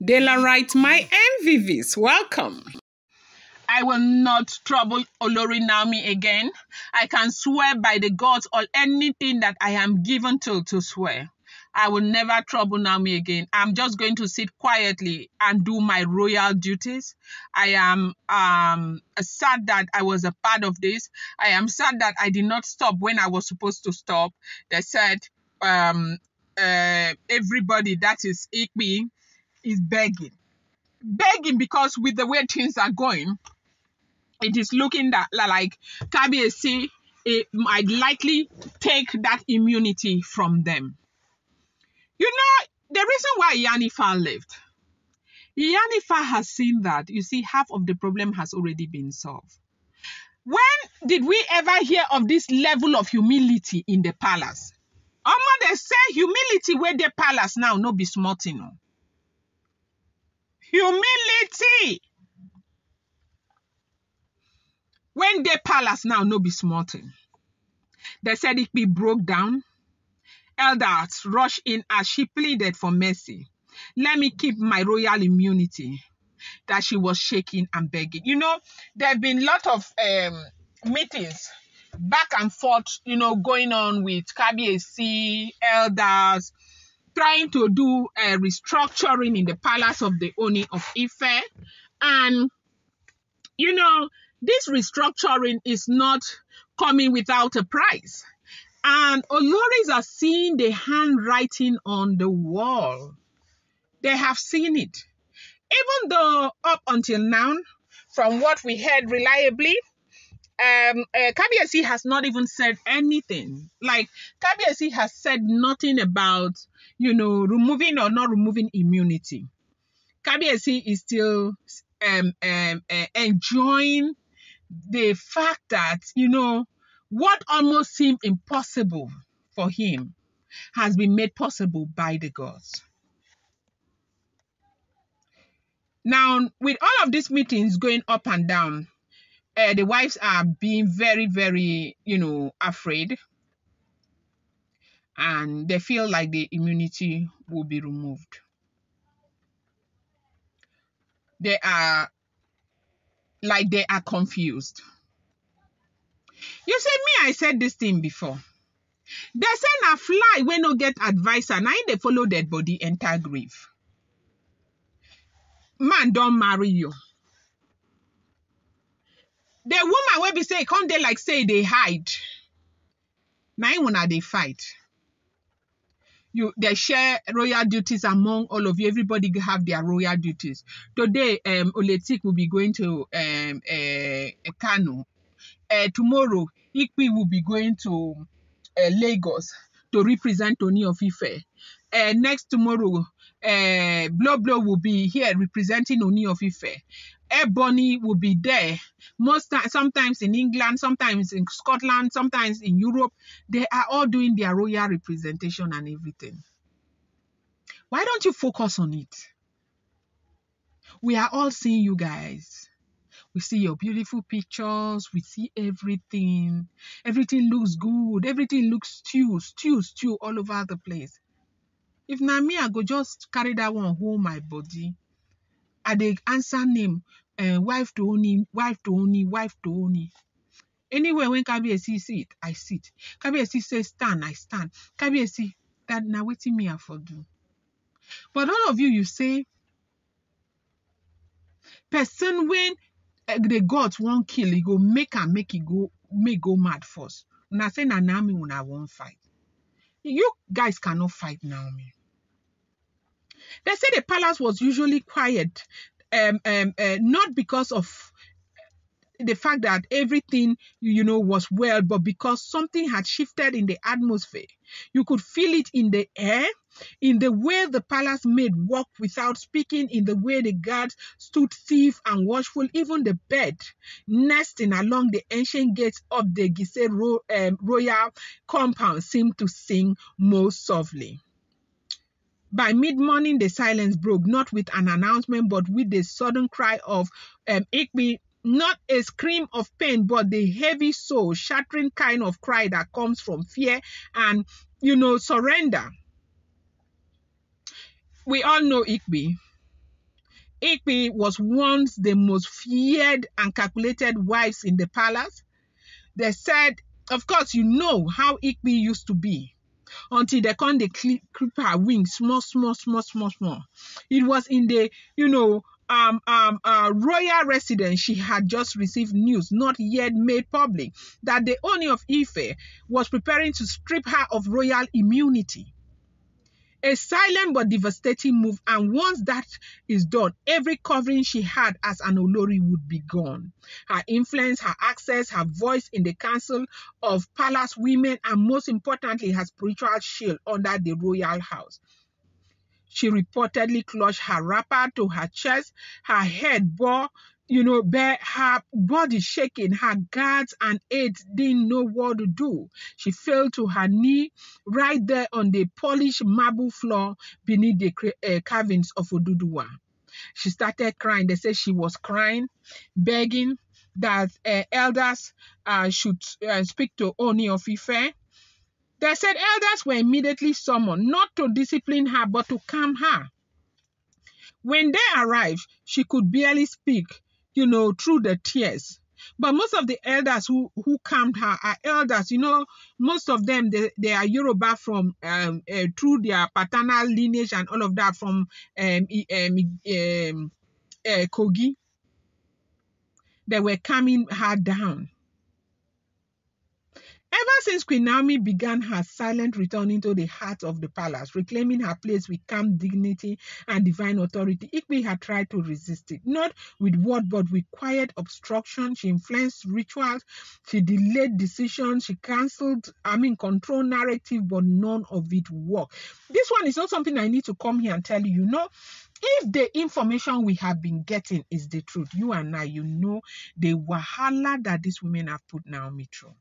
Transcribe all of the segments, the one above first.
Daylight, my MVVs, welcome. I will not trouble Olori Naomi again. I can swear by the gods or anything that I am given to swear. I will never trouble Naomi again. I'm just going to sit quietly and do my royal duties. I am sad that I was a part of this. I am sad that I did not stop when I was supposed to stop. They said everybody that is Igbi is begging because with the way things are going, it is looking that like Kabiyesi might likely take that immunity from them. You know, the reason why Yanifa left, Yanifa has seen that, you see, half of the problem has already been solved. When did we ever hear of this level of humility in the palace? They say humility where the palace now no be small thing. No. Humility when the palace now no be small thing. They said it be broke down. Elders rushed in as she pleaded for mercy. Let me keep my royal immunity. That she was shaking and begging. You know, there have been a lot of meetings back and forth, you know, going on with Kabiyesi, elders, trying to do a restructuring in the palace of the Ooni of Ife. And, you know, this restructuring is not coming without a price. And Oloris are seeing the handwriting on the wall. They have seen it. Even though up until now, from what we heard reliably, Kabiyesi has not even said anything. Like, Kabiyesi has said nothing about, you know, removing or not removing immunity. Kabiyesi is still enjoying the fact that, you know, what almost seemed impossible for him has been made possible by the gods. Now, with all of these meetings going up and down, the wives are being very, very, you know, afraid. And they feel like the immunity will be removed. They are confused. You see, me, I said this thing before. They say na fly when no get advisor, now they follow dead body enter grave. Man don't marry you. The woman will be say, come they like say they hide. Now when they fight. They share royal duties among all of you. Everybody have their royal duties. Today, Oletik will be going to Kano. Tomorrow, Igbi will be going to Lagos to represent Ooni of Ife. Next tomorrow, Blo will be here representing Ooni of Ife. Ebony will be there. Sometimes in England, sometimes in Scotland, sometimes in Europe. They are all doing their royal representation and everything. Why don't you focus on it? We are all seeing you guys. We see your beautiful pictures. We see everything. Everything looks good. Everything looks stew all over the place. If na me, I go just carry that one home my body. I dey answer name, wife to Ooni, wife to Ooni, wife to Ooni. Anywhere when Kabiyesi sit, I sit. Kabiyesi say stand, I stand. Kabiyesi, that na wetin me I for do. But all of you, you say, person when the gods won't kill, he go make go mad first. When I say na Naomi, when I won't fight. You guys cannot fight Naomi. They say the palace was usually quiet, not because of the fact that everything, you know, was well, but because something had shifted in the atmosphere. You could feel it in the air, in the way the palace maid walked without speaking, in the way the guards stood stiff and watchful, even the bed nesting along the ancient gates of the Gise royal compound seemed to sing most softly. By mid-morning, the silence broke, not with an announcement, but with the sudden cry of Igbi, not a scream of pain, but the heavy soul-shattering kind of cry that comes from fear and, you know, surrender. We all know Igbi. Igbi was once the most feared and calculated wives in the palace. They said, of course, you know how Igbi used to be until they come they clip her wings small, small, small, small, small. It was in the, royal residence she had just received news, not yet made public, that the Ooni of Ife was preparing to strip her of royal immunity. A silent but devastating move, and once that is done, every covering she had as an Olori would be gone. Her influence, her access, her voice in the council of palace women, and most importantly, her spiritual shield under the royal house. She reportedly clutched her wrapper to her chest, her head bore, bare, her body shaking, her guards and aides didn't know what to do. She fell to her knee right there on the polished marble floor beneath the carvings of Oduduwa. She started crying. They said she was crying, begging that elders should speak to Ooni of Ife. They said elders were immediately summoned, not to discipline her, but to calm her. When they arrived, she could barely speak, through the tears. But most of the elders who calmed her are elders. Most of them, they are Yoruba from through their paternal lineage and all of that from Kogi. They were calming her down. Ever since Queen Naomi began her silent return into the heart of the palace, reclaiming her place with calm dignity and divine authority, Igbi had tried to resist it, not with word but with quiet obstruction. She influenced rituals, she delayed decisions, she control narrative, but none of it worked. This one is not something I need to come here and tell you, if the information we have been getting is the truth, you and I, the wahala that these women have put Naomi through.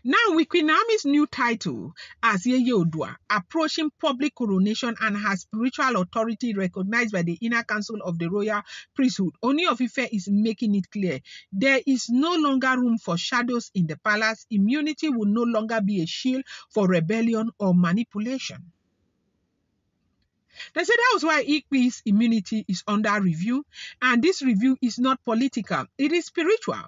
Now, with Queen Naomi's new title as Yeye Odua, approaching public coronation and her spiritual authority recognized by the inner council of the royal priesthood, Ooni of Ife is making it clear there is no longer room for shadows in the palace. Immunity will no longer be a shield for rebellion or manipulation. They said that was why Igbi's immunity is under review, and this review is not political, it is spiritual.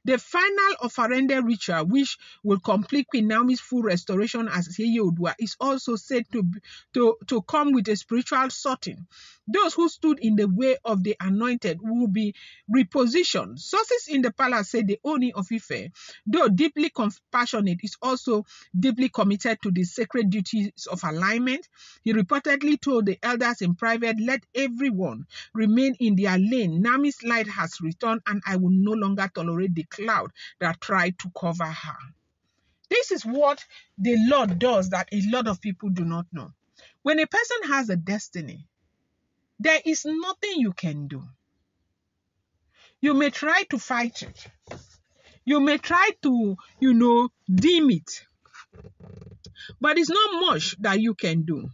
The final offerende ritual, which will complete Queen Naomi's full restoration as Yeye Odua, is also said to come with a spiritual sorting. Those who stood in the way of the anointed will be repositioned. Sources in the palace say the Ooni of Ife, though deeply compassionate, is also deeply committed to the sacred duties of alignment. He reportedly told the elders in private, let everyone remain in their lane. Naomi's light has returned, and I will no longer tolerate the cloud that tried to cover her. This is what the Lord does that a lot of people do not know. When a person has a destiny, there is nothing you can do. You may try to fight it. You may try to, dim it. But it's not much that you can do.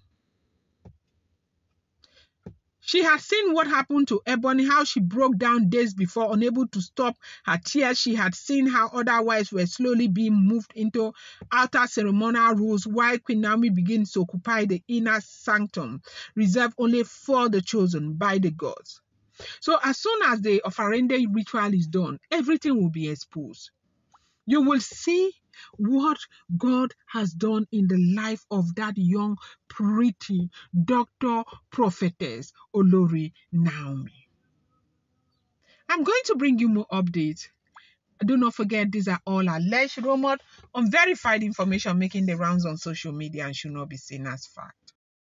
She had seen what happened to Ebony, how she broke down days before, unable to stop her tears. She had seen how other wives were slowly being moved into outer ceremonial rules while Queen Naomi begins to occupy the inner sanctum, reserved only for the chosen by the gods. So as soon as the offerende ritual is done, everything will be exposed. You will see what God has done in the life of that young, pretty doctor prophetess, Olori Naomi. I'm going to bring you more updates. Do not forget, these are all alleged, rumored, unverified information making the rounds on social media and should not be seen as fact.